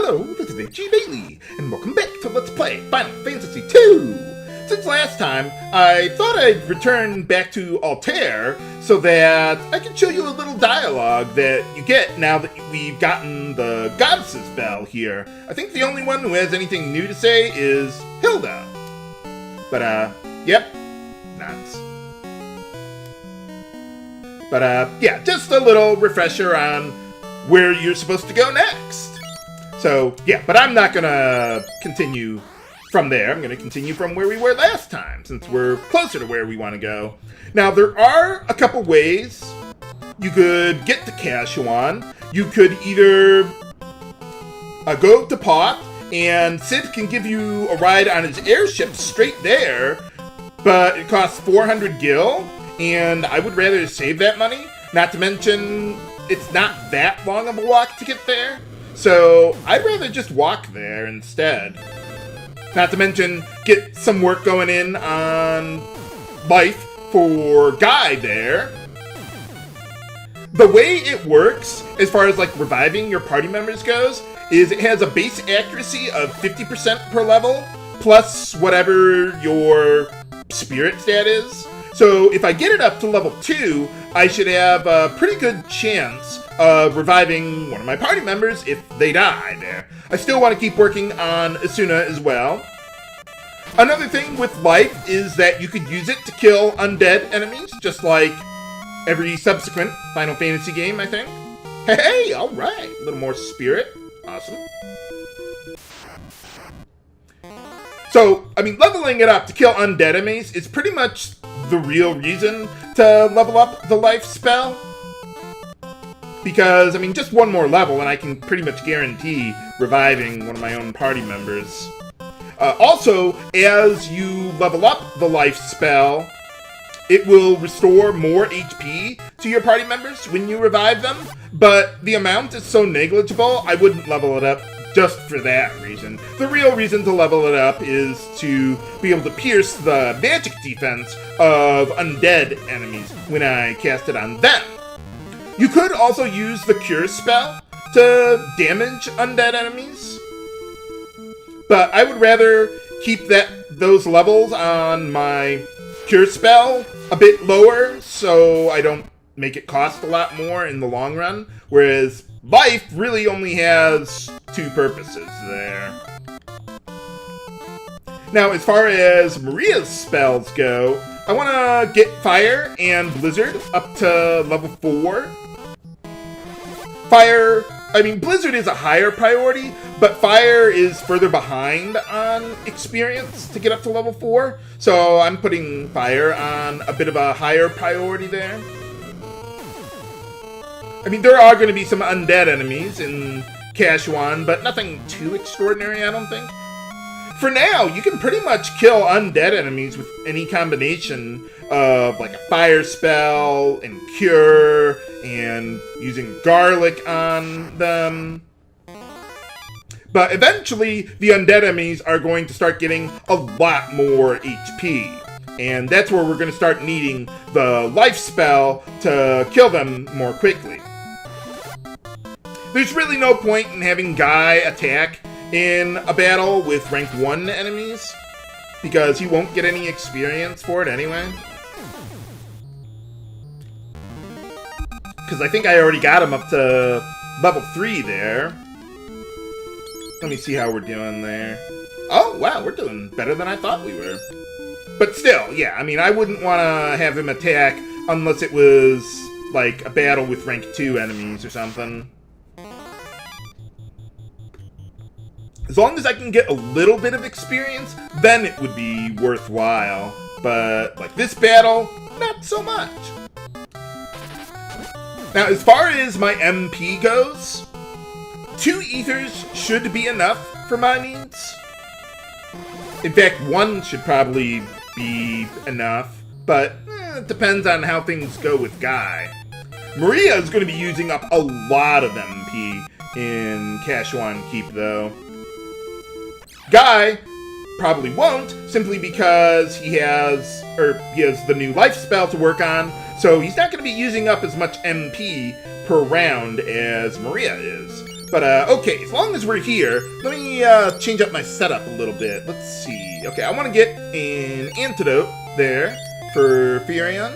Hello, this is H.G. Bailey, and welcome back to Let's Play Final Fantasy II! Since last time, I thought I'd return back to Altair so that I could show you a little dialogue that you get now that we've gotten the Goddess's Bell here. I think the only one who has anything new to say is Hilda. But, yep, nuts. But, yeah, just a little refresher on where you're supposed to go next. So, yeah, but I'm not gonna continue from there. I'm gonna continue from where we were last time, since we're closer to where we want to go. Now, there are a couple ways you could get to Kashuan. You could either go to Pot, and Sid can give you a ride on his airship straight there, but it costs 400 gil, and I would rather save that money. Not to mention, it's not that long of a walk to get there. So, I'd rather just walk there instead. Not to mention, get some work going in on life for Guy there. The way it works, as far as like reviving your party members goes, is it has a base accuracy of 50% per level, plus whatever your spirit stat is. So if I get it up to level 2, I should have a pretty good chance of reviving one of my party members if they die there. I still want to keep working on Asuna as well. Another thing with life is that you could use it to kill undead enemies, just like every subsequent Final Fantasy game, I think. Hey, alright, a little more spirit. Awesome. So, I mean, leveling it up to kill undead enemies is pretty much the real reason to level up the life spell. Because, I mean, just one more level and I can pretty much guarantee reviving one of my own party members. Also, as you level up the life spell, it will restore more HP to your party members when you revive them, but the amount is so negligible, I wouldn't level it up just for that reason. The real reason to level it up is to be able to pierce the magic defense of undead enemies when I cast it on them. You could also use the Cure spell to damage undead enemies, but I would rather keep those levels on my Cure spell a bit lower so I don't make it cost a lot more in the long run, whereas life really only has two purposes there. Now, as far as Maria's spells go, I want to get Fire and Blizzard up to level 4. Fire, I mean, Blizzard is a higher priority, but Fire is further behind on experience to get up to level 4. So I'm putting Fire on a bit of a higher priority there. I mean, there are going to be some undead enemies in Kashuan, but nothing too extraordinary, I don't think. For now, you can pretty much kill undead enemies with any combination of, like, a fire spell and cure and using garlic on them. But eventually, the undead enemies are going to start getting a lot more HP. And that's where we're going to start needing the life spell to kill them more quickly. There's really no point in having Guy attack in a battle with rank 1 enemies, because he won't get any experience for it anyway. Because I think I already got him up to level 3 there. Let me see how we're doing there. Oh, wow, we're doing better than I thought we were. But still, yeah, I mean, I wouldn't want to have him attack unless it was, like, a battle with rank 2 enemies or something. As long as I can get a little bit of experience, then it would be worthwhile. But, like this battle, not so much. Now, as far as my MP goes, 2 ethers should be enough for my needs. In fact, 1 should probably be enough, but it depends on how things go with Guy. Maria is going to be using up a lot of MP in Kashuan Keep, though. Guy probably won't, simply because he has the new life spell to work on, so he's not going to be using up as much MP per round as Maria is. But, okay, as long as we're here, let me change up my setup a little bit. Let's see. Okay, I want to get an Antidote there for Firion.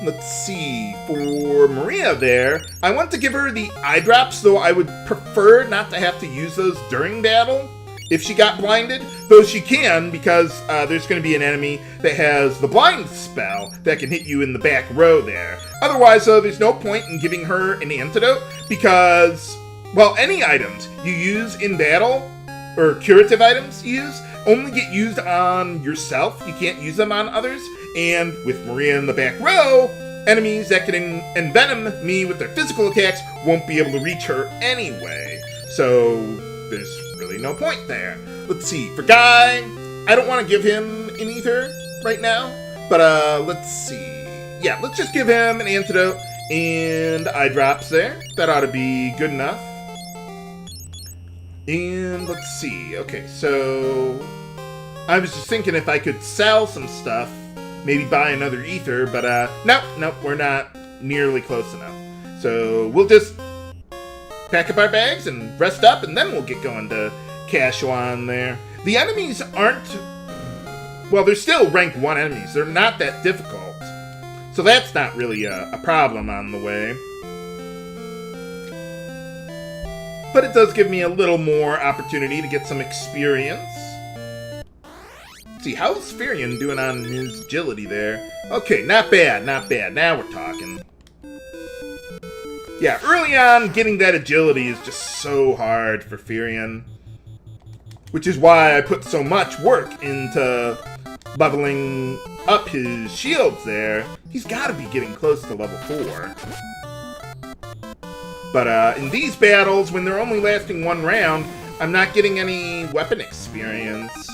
Let's see. For Maria there, I want to give her the Eyedrops, though I would prefer not to have to use those during battle if she got blinded. Though she can, because there's going to be an enemy that has the blind spell that can hit you in the back row there. Otherwise, though, there's no point in giving her an Antidote because, well, any items you use in battle, or curative items you use, only get used on yourself. You can't use them on others. And with Maria in the back row, enemies that can envenom me with their physical attacks won't be able to reach her anyway. So there's really no point there. Let's see. For Guy, I don't want to give him an ether right now. But let's see. Yeah, let's just give him an Antidote and Eyedrops there. That ought to be good enough. And let's see. Okay, so I was just thinking if I could sell some stuff, maybe buy another ether, but nope, we're not nearly close enough. So we'll just pack up our bags and rest up, and then we'll get going to Kashuan there. The enemies aren't, well, they're still rank 1 enemies. They're not that difficult. So that's not really a problem on the way. But it does give me a little more opportunity to get some experience. Let's see, how's Firion doing on his agility there? Okay, not bad, not bad. Now we're talking. Yeah, early on, getting that agility is just so hard for Firion. Which is why I put so much work into leveling up his shields there. He's got to be getting close to level 4. But in these battles, when they're only lasting 1 round, I'm not getting any weapon experience.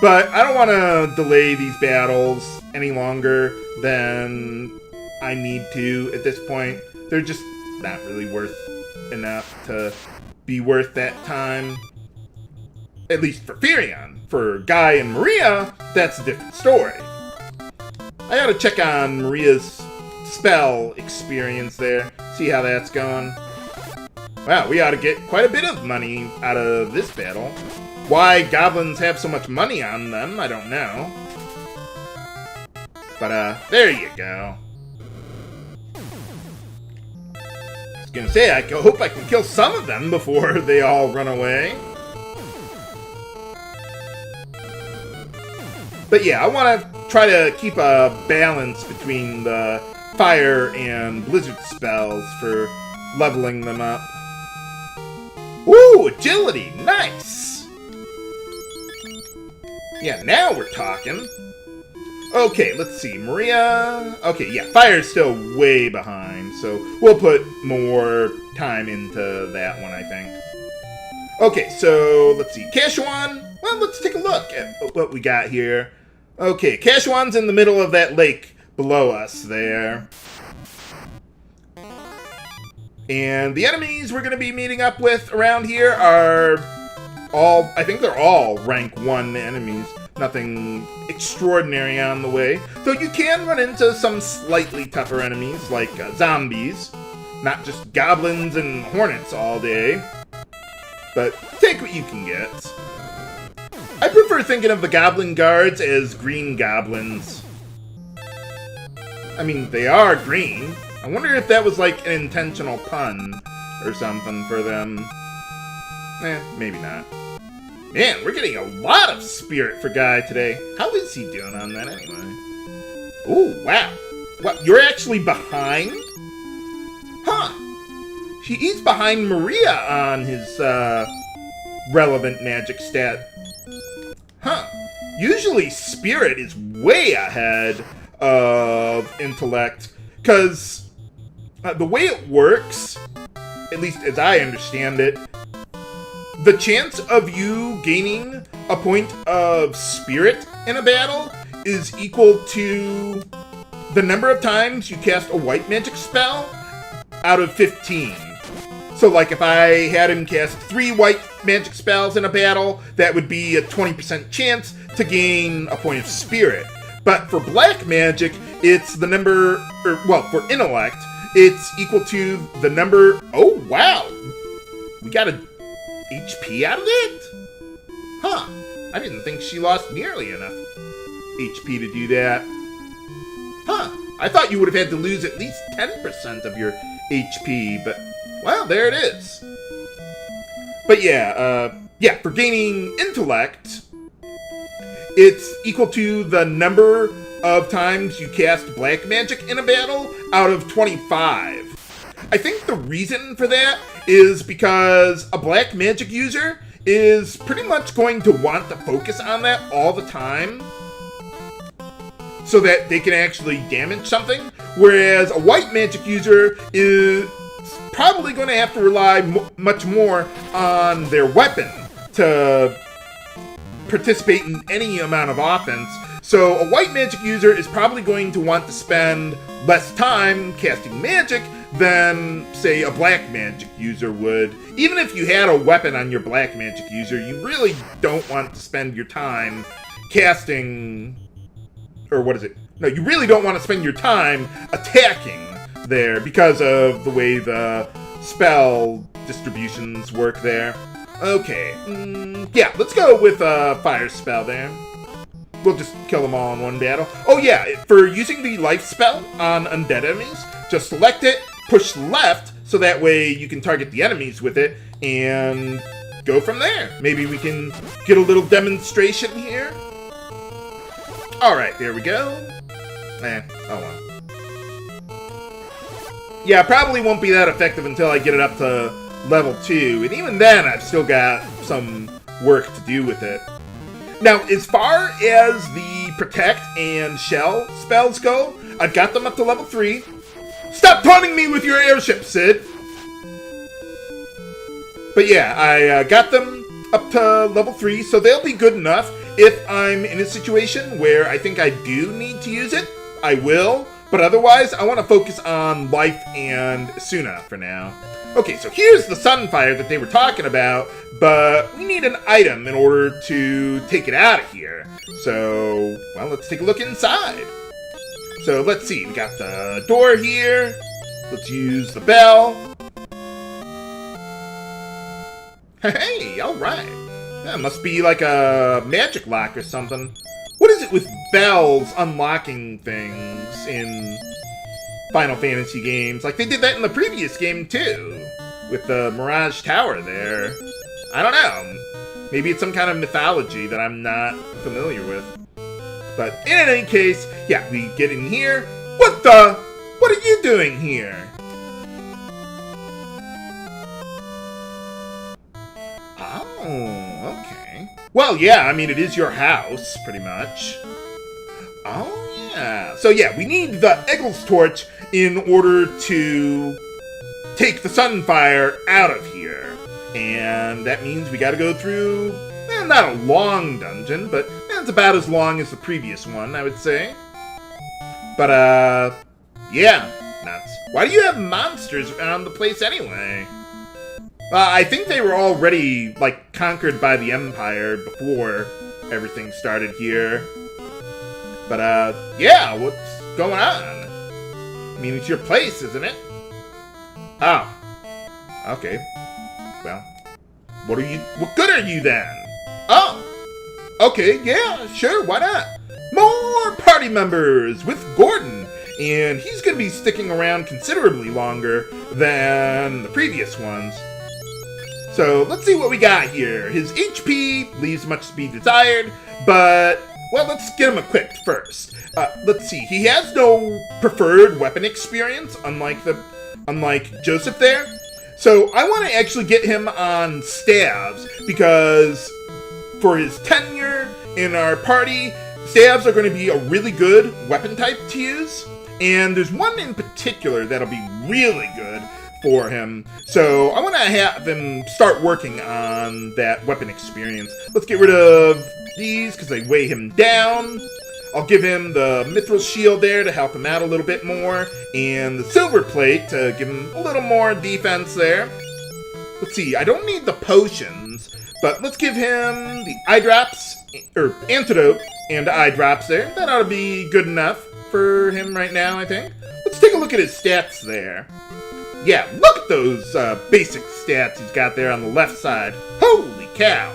But I don't want to delay these battles any longer than I need to at this point. They're just not really worth enough to be worth that time. At least for Firion. For Guy and Maria, that's a different story. I gotta check on Maria's spell experience there. See how that's going. Wow, we ought to get quite a bit of money out of this battle. Why goblins have so much money on them, I don't know. But, there you go. I was gonna say, I hope I can kill some of them before they all run away. But yeah, I want to try to keep a balance between the fire and blizzard spells for leveling them up. Ooh, agility, nice! Yeah, now we're talking. Okay, let's see, Maria... Okay, yeah, fire's still way behind, so we'll put more time into that one, I think. Okay, so let's see, Kashuan. Well, let's take a look at what we got here. Okay, Kashuan's in the middle of that lake below us there. And the enemies we're going to be meeting up with around here are all, I think they're all rank 1 enemies. Nothing extraordinary on the way. Though you can run into some slightly tougher enemies like zombies. Not just goblins and hornets all day. But take what you can get. I prefer thinking of the goblin guards as green goblins. I mean, they are green. I wonder if that was like an intentional pun or something for them. Maybe not. Man, we're getting a lot of spirit for Guy today. How is he doing on that anyway? Ooh, wow. What, you're actually behind? Huh. He's behind Maria on his relevant magic stat. Huh. Usually spirit is way ahead of intellect, because the way it works, at least as I understand it, the chance of you gaining a point of spirit in a battle is equal to the number of times you cast a white magic spell out of 15. So, like, if I had him cast 3 white magic spells in a battle, that would be a 20% chance to gain a point of spirit. But for black magic, it's the number, or, well, for intellect, it's equal to the number, oh, wow, we got a HP out of it? Huh. I didn't think she lost nearly enough HP to do that. Huh. I thought you would have had to lose at least 10% of your HP, but, well, there it is. But yeah, for gaining intellect, it's equal to the number of times you cast black magic in a battle out of 25. I think the reason for that is because a black magic user is pretty much going to want to focus on that all the time so that they can actually damage something, whereas a white magic user is probably going to have to rely much more on their weapon to participate in any amount of offense. So a white magic user is probably going to want to spend less time casting magic than, say, a black magic user would. Even if you had a weapon on your black magic user, you really don't want to spend your time casting... Or what is it? No, you really don't want to spend your time attacking there because of the way the spell distributions work there. Okay, yeah, let's go with a fire spell there. We'll just kill them all in one battle. Oh yeah, for using the life spell on undead enemies, just select it, push left, so that way you can target the enemies with it, and go from there. Maybe we can get a little demonstration here. Alright, there we go. Oh well. Yeah, probably won't be that effective until I get it up to level 2, and even then I've still got some work to do with it. Now, as far as the Protect and Shell spells go, I've got them up to level 3. Stop taunting me with your airship, Sid! But yeah, I got them up to level 3, so they'll be good enough. If I'm in a situation where I think I do need to use it, I will. But otherwise, I want to focus on Life and Suna for now. Okay, so here's the Sunfire that they were talking about, but we need an item in order to take it out of here. So, well, let's take a look inside. So, let's see. We got the door here. Let's use the bell. Hey, alright. That must be like a magic lock or something. What is it with bells unlocking things in Final Fantasy games? Like, they did that in the previous game, too. With the Mirage Tower there. I don't know. Maybe it's some kind of mythology that I'm not familiar with. But in any case, yeah, we get in here. What are you doing here? Oh, okay. Well, yeah, I mean, it is your house, pretty much. Oh, yeah. So, yeah, we need the Eggles Torch in order to take the Sunfire out of here. And that means we gotta go through, not a long dungeon, but it's about as long as the previous one, I would say. But, yeah, nuts. Why do you have monsters around the place anyway? I think they were already, like, conquered by the Empire before everything started here. But, yeah, what's going on? I mean, it's your place, isn't it? Oh. Okay. Well, what good are you then? Oh. Okay, yeah, sure, why not? More party members with Gordon. And he's gonna be sticking around considerably longer than the previous ones. So, let's see what we got here. His HP leaves much to be desired, but, well, let's get him equipped first. Let's see, he has no preferred weapon experience, unlike Joseph there. So, I want to actually get him on staves, because for his tenure in our party, staves are going to be a really good weapon type to use. And there's one in particular that'll be really good for him. So I want to have him start working on that weapon experience. Let's get rid of these because they weigh him down. I'll give him the Mythril shield there to help him out a little bit more, and the silver plate to give him a little more defense there. Let's see, I don't need the potions, but let's give him the Eyedrops, or Antidote and Eyedrops there. That ought to be good enough for him right now, I think. Let's take a look at his stats there. yeah, look at those basic stats he's got there on the left side. Holy cow!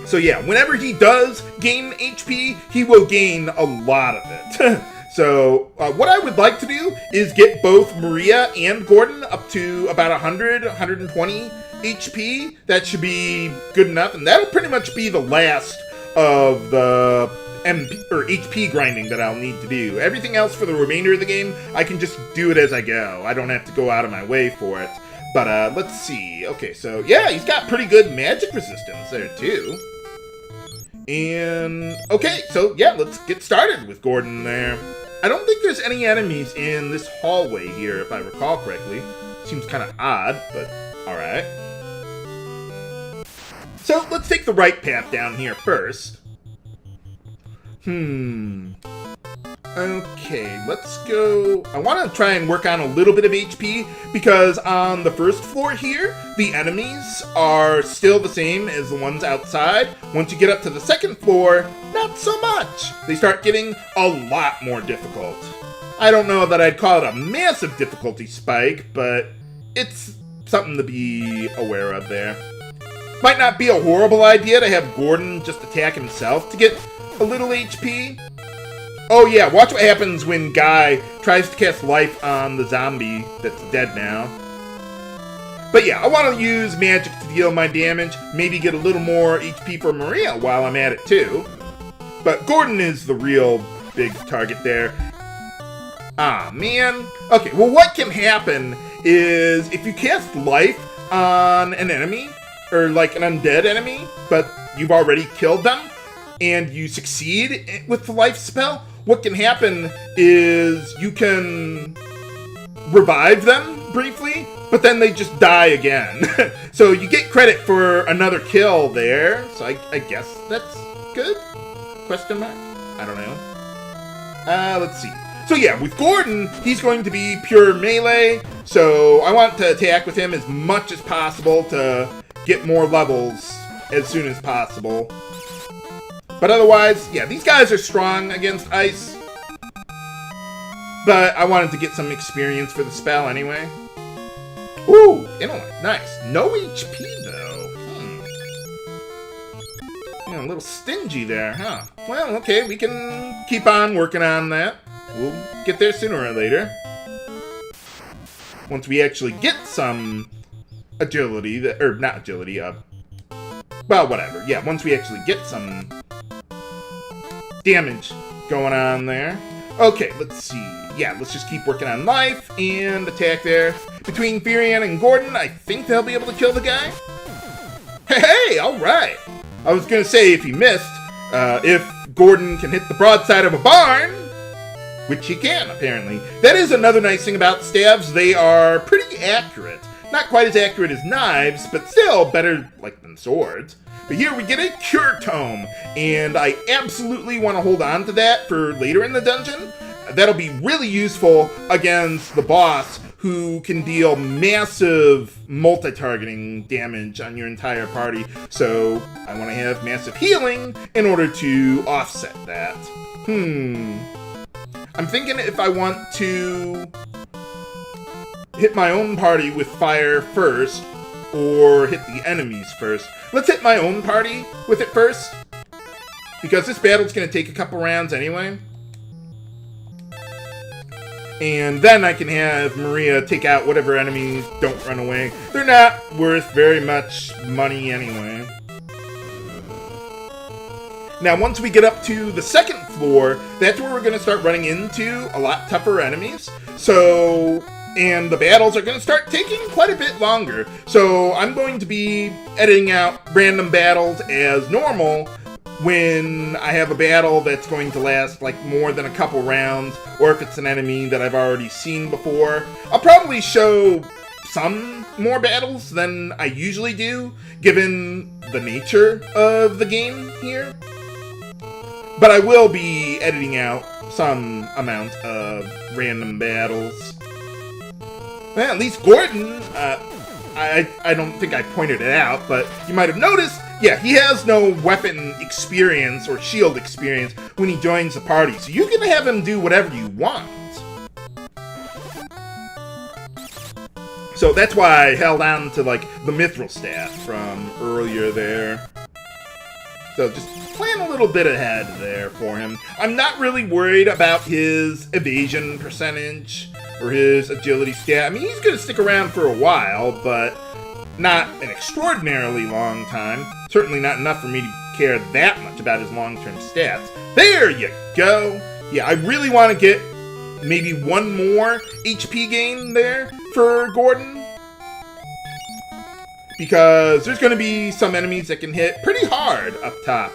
So yeah, whenever he does gain HP, he will gain a lot of it. So what I would like to do is get both Maria and Gordon up to about 100, 120 HP. That should be good enough, and that'll pretty much be the last of the HP grinding that I'll need to do. Everything else for the remainder of the game, I can just do it as I go. I don't have to go out of my way for it. But let's see. Okay, so yeah, he's got pretty good magic resistance there too. And okay, so yeah, let's get started with Gordon there. I don't think there's any enemies in this hallway here, if I recall correctly. Seems kind of odd, but alright. So let's take the right path down here first. Okay, let's go. I want to try and work on a little bit of HP, because on the first floor here, the enemies are still the same as the ones outside. Once you get up to the second floor, not so much. They start getting a lot more difficult. I don't know that I'd call it a massive difficulty spike, but it's something to be aware of there. Might not be a horrible idea to have Gordon just attack himself to get a little HP. Oh yeah, watch what happens when Guy tries to cast life on the zombie that's dead now. But yeah, I want to use magic to deal my damage, maybe get a little more HP for Maria while I'm at it too. But Gordon is the real big target there. Ah, man. Okay, well what can happen is if you cast life on an enemy, or like an undead enemy, but you've already killed them, and you succeed with the life spell, what can happen is you can revive them briefly, but then they just die again. So you get credit for another kill there, so I guess that's good? Question mark? I don't know. Let's see. So yeah, with Gordon, he's going to be pure melee, so I want to attack with him as much as possible to get more levels as soon as possible. But otherwise, yeah, these guys are strong against ice. But I wanted to get some experience for the spell anyway. Ooh, intellect, nice. No HP though. Yeah, a little stingy there, huh? Well, okay, we can keep on working on that. We'll get there sooner or later. Once we actually get some agility, or not agility, well, whatever. Yeah, once we actually get some damage going on there. Okay, let's see. Yeah, let's just keep working on life and attack there. Between Firion and Gordon, I think they'll be able to kill the guy. Hey, alright. I was gonna say if he missed, if Gordon can hit the broadside of a barn, which he can, apparently. That is another nice thing about staves. They are pretty accurate. Not quite as accurate as knives, but still better than swords. But here we get a Cure Tome, and I absolutely want to hold on to that for later in the dungeon. That'll be really useful against the boss, who can deal massive multi-targeting damage on your entire party. So I want to have massive healing in order to offset that. I'm thinking if I want to hit my own party with fire first, or hit the enemies first. Let's hit my own party with it first, because this battle's going to take a couple rounds anyway. And then I can have Maria take out whatever enemies don't run away. They're not worth very much money anyway. Now, once we get up to the second floor, that's where we're going to start running into a lot tougher enemies. And the battles are going to start taking quite a bit longer. So I'm going to be editing out random battles as normal when I have a battle that's going to last more than a couple rounds, or if it's an enemy that I've already seen before. I'll probably show some more battles than I usually do, given the nature of the game here. But I will be editing out some amount of random battles. Well, at least Gordon, I don't think I pointed it out, but you might have noticed, yeah, he has no weapon experience or shield experience when he joins the party, so you can have him do whatever you want. So that's why I held on to, like, the Mythril staff from earlier there. So just plan a little bit ahead there for him. I'm not really worried about his evasion percentage or his agility stat. I mean, he's going to stick around for a while, but not an extraordinarily long time. Certainly not enough for me to care that much about his long-term stats. There you go. Yeah, I really want to get maybe one more HP gain there for Gordon, because there's going to be some enemies that can hit pretty hard up top.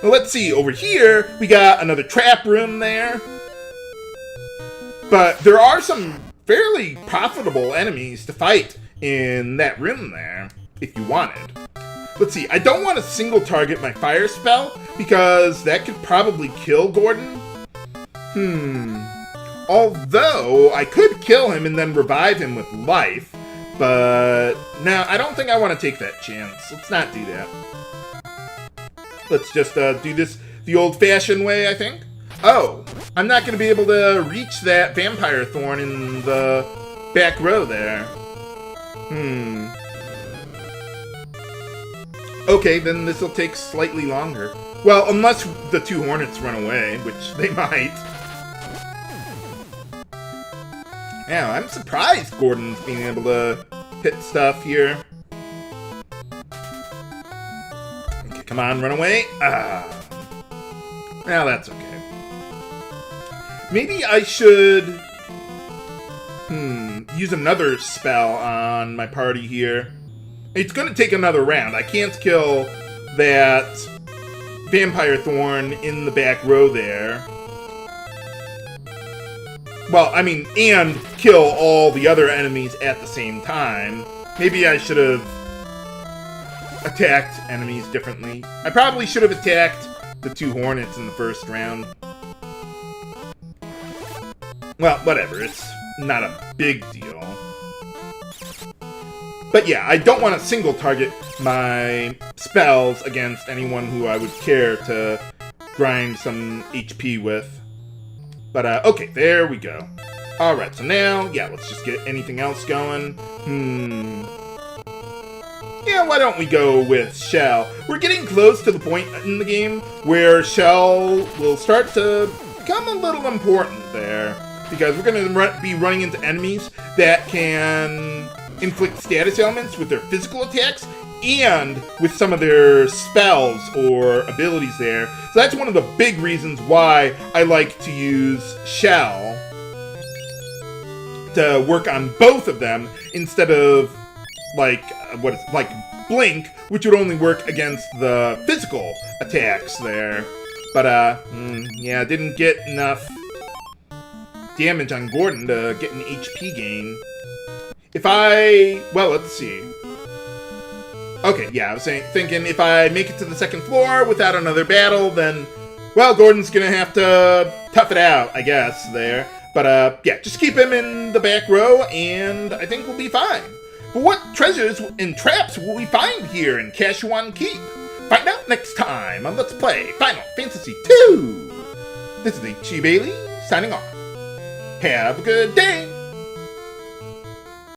Well, let's see. Over here, we got another trap room there. But there are some fairly profitable enemies to fight in that room there, if you wanted. Let's see. I don't want to single target my fire spell, because that could probably kill Gordon. Although, I could kill him and then revive him with life. But, no, I don't think I want to take that chance. Let's not do that. Let's just do this the old-fashioned way, I think. Oh, I'm not going to be able to reach that vampire thorn in the back row there. Okay, then this will take slightly longer. Well, unless the two hornets run away, which they might. Yeah, I'm surprised Gordon's being able to hit stuff here. Okay, come on, run away. Well, that's okay. Maybe I should use another spell on my party here. It's going to take another round. I can't kill that vampire thorn in the back row there. Well, I mean, and kill all the other enemies at the same time. Maybe I should have attacked enemies differently. I probably should have attacked the two hornets in the first round. Well, whatever. It's not a big deal. But yeah, I don't want to single target my spells against anyone who I would care to grind some HP with. But, okay, there we go. Alright, so now, yeah, let's just get anything else going. Yeah, why don't we go with Shell? We're getting close to the point in the game where Shell will start to become a little important there. Because we're going to be running into enemies that can inflict status ailments with their physical attacks and with some of their spells or abilities there. So that's one of the big reasons why I like to use Shell to work on both of them instead of like Blink, which would only work against the physical attacks there. But yeah, didn't get enough damage on Gordon to get an HP gain. Well, let's see. Okay, yeah, I was thinking if I make it to the second floor without another battle, then, well, Gordon's gonna have to tough it out, I guess, there. But, yeah, just keep him in the back row, and I think we'll be fine. But what treasures and traps will we find here in Kashuan Keep? Find out next time on Let's Play Final Fantasy II! This is H.G. Bailey, signing off. Have a good day!